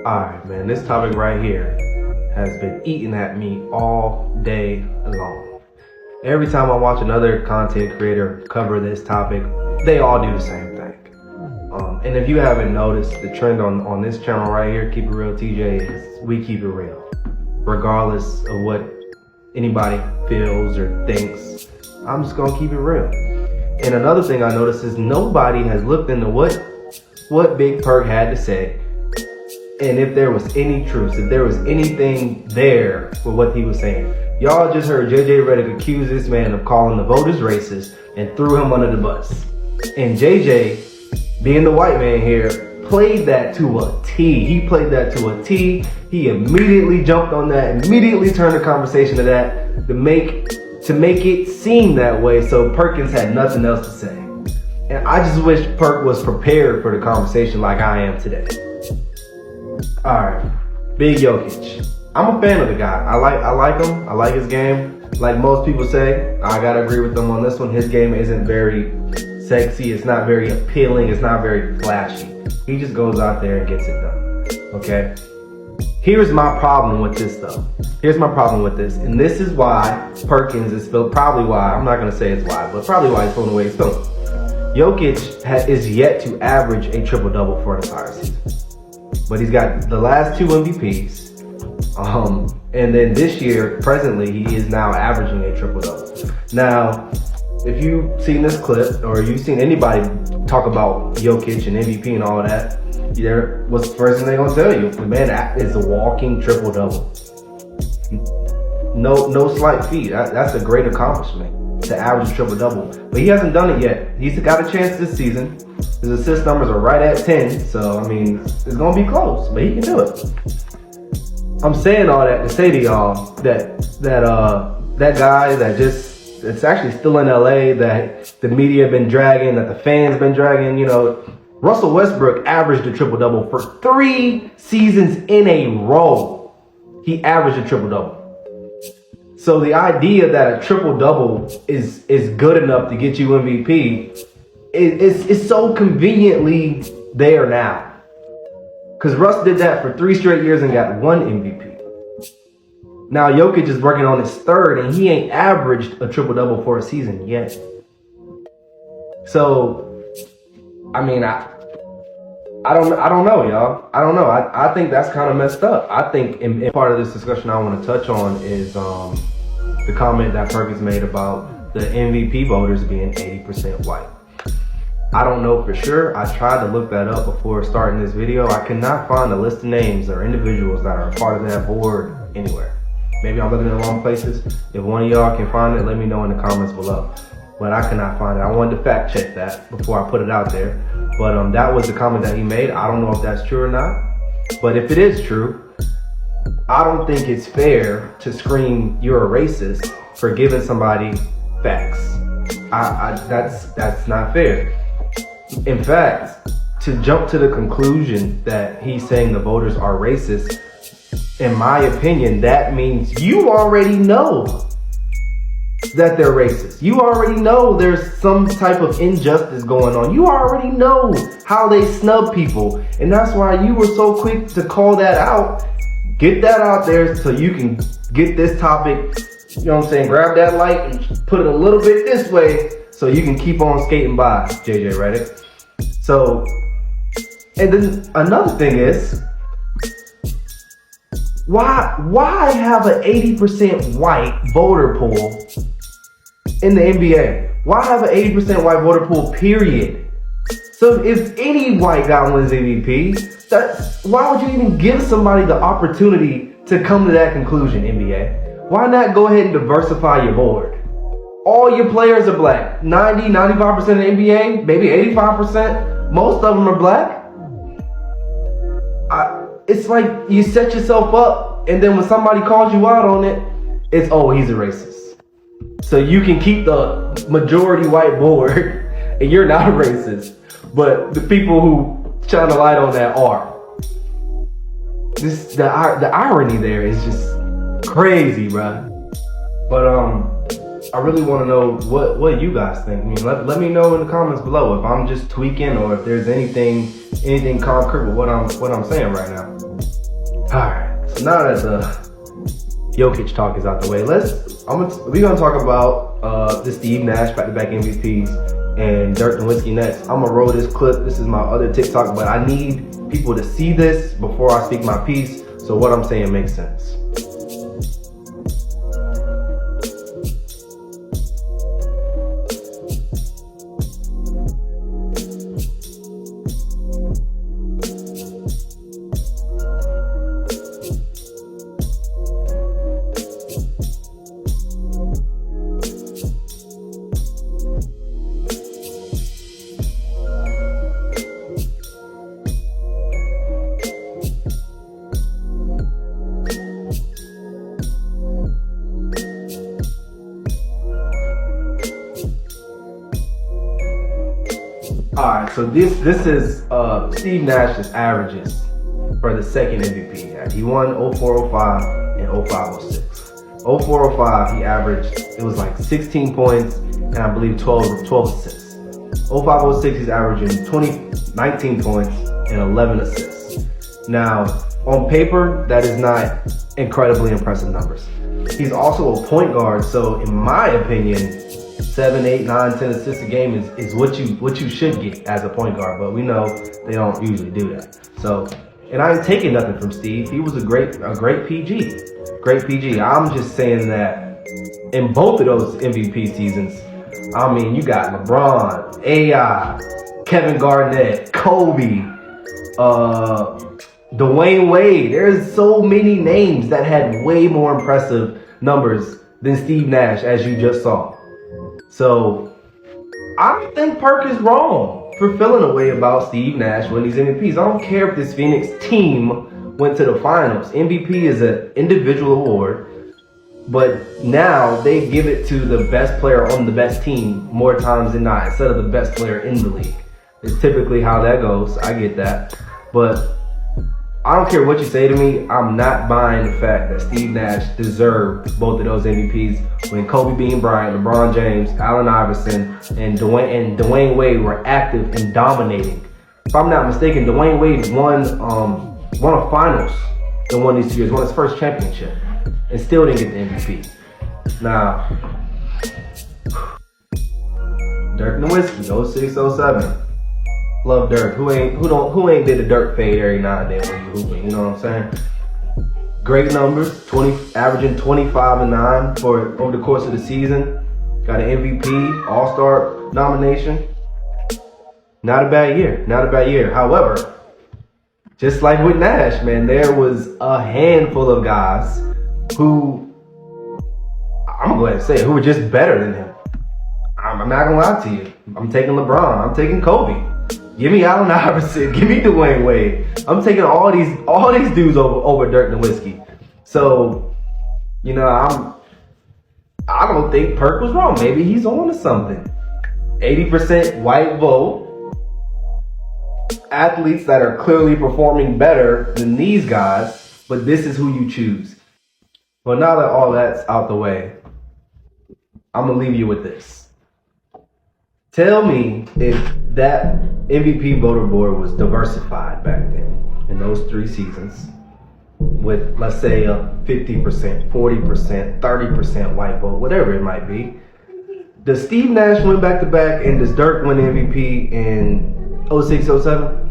Alright, man, this topic right here has been eating at me all day long. Every time I watch another content creator cover this topic, they all do the same thing. And if you haven't noticed, the trend on this channel right here, Keep It Real TJ, is we keep it real. Regardless of what anybody feels or thinks, I'm just gonna keep it real. And another thing I noticed is nobody has looked into what Big Perk had to say, and if there was any truth, if there was anything there with what he was saying. Y'all just heard JJ Redick accuse this man of calling the voters racist and threw him under the bus. And JJ, being the white man here, played that to a T. He played that to a T. He immediately jumped on that, immediately turned the conversation to that to make it seem that way, so Perkins had nothing else to say. And I just wish Perk was prepared for the conversation like I am today. Alright, Big Jokic. I'm a fan of the guy. I like him. I like his game. Like most people say, I gotta agree with them on this one. His game isn't very sexy. It's not very appealing. It's not very flashy. He just goes out there and gets it done. Okay? Here's my problem with this though. Here's my problem with this. And this is why Perkins is feeling, probably why, I'm not gonna say it's why, but probably why he's feeling the way he's feeling. Jokic is yet to average a triple-double for an entire season. But he's got the last 2 MVPs. And then this year, presently, he is now averaging a triple-double. Now, if you've seen this clip, or you've seen anybody talk about Jokic and MVP and all of that, what's the first thing they're gonna tell you? The man is a walking triple-double. No slight feat. That's a great accomplishment to average a triple-double. But he hasn't done it yet. He's got a chance this season. His assist numbers are right at 10, so I mean, it's gonna be close, but he can do it. I'm saying all that to say to y'all that guy it's actually still in LA, that the media been dragging, that the fans been dragging, Russell Westbrook averaged a triple-double for 3 seasons in a row. He averaged a triple-double. So the idea that a triple-double is good enough to get you MVP is so conveniently there now. Because Russ did that for 3 straight years and got 1 MVP. Now Jokic is working on his 3rd, and he ain't averaged a triple-double for a season yet. So, I mean, I don't know, y'all. I don't know. I think that's kind of messed up. I think in part of this discussion I want to touch on is the comment that Perkins made about the MVP voters being 80% white. I don't know for sure. I tried to look that up before starting this video. I cannot find a list of names or individuals that are a part of that board anywhere. Maybe I'm looking in the wrong places. If one of y'all can find it, let me know in the comments below. But I cannot find it. I wanted to fact check that before I put it out there. But that was the comment that he made. I don't know if that's true or not. But if it is true, I don't think it's fair to scream you're a racist for giving somebody facts. That's not fair. In fact, to jump to the conclusion that he's saying the voters are racist, in my opinion, that means you already know that they're racist. You already know there's some type of injustice going on. You already know how they snub people. And that's why you were so quick to call that out. Get that out there so you can get this topic, grab that light and put it a little bit this way so you can keep on skating by, JJ Redick. So, and then another thing is, why have an 80% white voter pool in the NBA? Why have an 80% white voter pool, period? So if any white guy wins MVP, why would you even give somebody the opportunity to come to that conclusion, NBA? Why not go ahead and diversify your board? All your players are black. 95% of the NBA, maybe 85%. Most of them are black. It's like you set yourself up, and then when somebody calls you out on it, it's, oh, he's a racist. So you can keep the majority white board, and you're not a racist. But the people who shine the light on that are. The irony there is just crazy, bruh. But I really want to know what you guys think. I mean, let me know in the comments below if I'm just tweaking or if there's anything concrete with what I'm saying right now. Alright, so now that the Jokic talk is out the way, we're gonna talk about the Steve Nash back-to-back MVPs and Dirk Nowitzki next. I'm gonna roll this clip. This is my other TikTok, but I need people to see this before I speak my piece, so what I'm saying makes sense. Alright, so this is Steve Nash's averages for the second MVP. He won 04-05 and 05-06. 04-05 he averaged, it was like 16 points and I believe 12 assists. 05-06 he's averaging 19 points and 11 assists. Now, on paper, that is not incredibly impressive numbers. He's also a point guard, so in my opinion, 7, 8, 9, 10 assists a game is what you should get as a point guard, but we know they don't usually do that. So, and I ain't taking nothing from Steve. He was a great PG. Great PG. I'm just saying that in both of those MVP seasons, I mean, you got LeBron, AI, Kevin Garnett, Kobe, Dwayne Wade. There's so many names that had way more impressive numbers than Steve Nash, as you just saw. So, I think Perk is wrong for feeling a way about Steve Nash winning these MVPs. I don't care if this Phoenix team went to the finals. MVP is an individual award, but now they give it to the best player on the best team more times than not instead of the best player in the league. It's typically how that goes. I get that. But I don't care what you say to me, I'm not buying the fact that Steve Nash deserved both of those MVPs when Kobe Bean Bryant, LeBron James, Allen Iverson, and Dwayne Wade were active and dominating. If I'm not mistaken, Dwayne Wade won a finals in one of these 2 years, won his first championship, and still didn't get the MVP. Now, Dirk Nowitzki, 06-07. Love Dirk. Who ain't did a Dirk fade every now and then when you hooping? You know what I'm saying? Great numbers, averaging 25 and 9 over the course of the season. Got an MVP, All-Star nomination. Not a bad year. Not a bad year. However, just like with Nash, man, there was a handful of guys who, I'm going to say, who were just better than him. I'm not gonna lie to you. I'm taking LeBron. I'm taking Kobe. Give me Allen Iverson. Give me Dwayne Wade. I'm taking all these dudes over Dirk Nowitzki. So, you know, I don't think Perk was wrong. Maybe he's on to something. 80% white vote. Athletes that are clearly performing better than these guys, but this is who you choose. Well, now that all that's out the way, I'm gonna leave you with this. Tell me if that MVP voter board was diversified back then in those 3 seasons with, let's say, a 50%, 40%, 30% white vote, whatever it might be. Does Steve Nash win back-to-back and does Dirk win MVP in 06-07?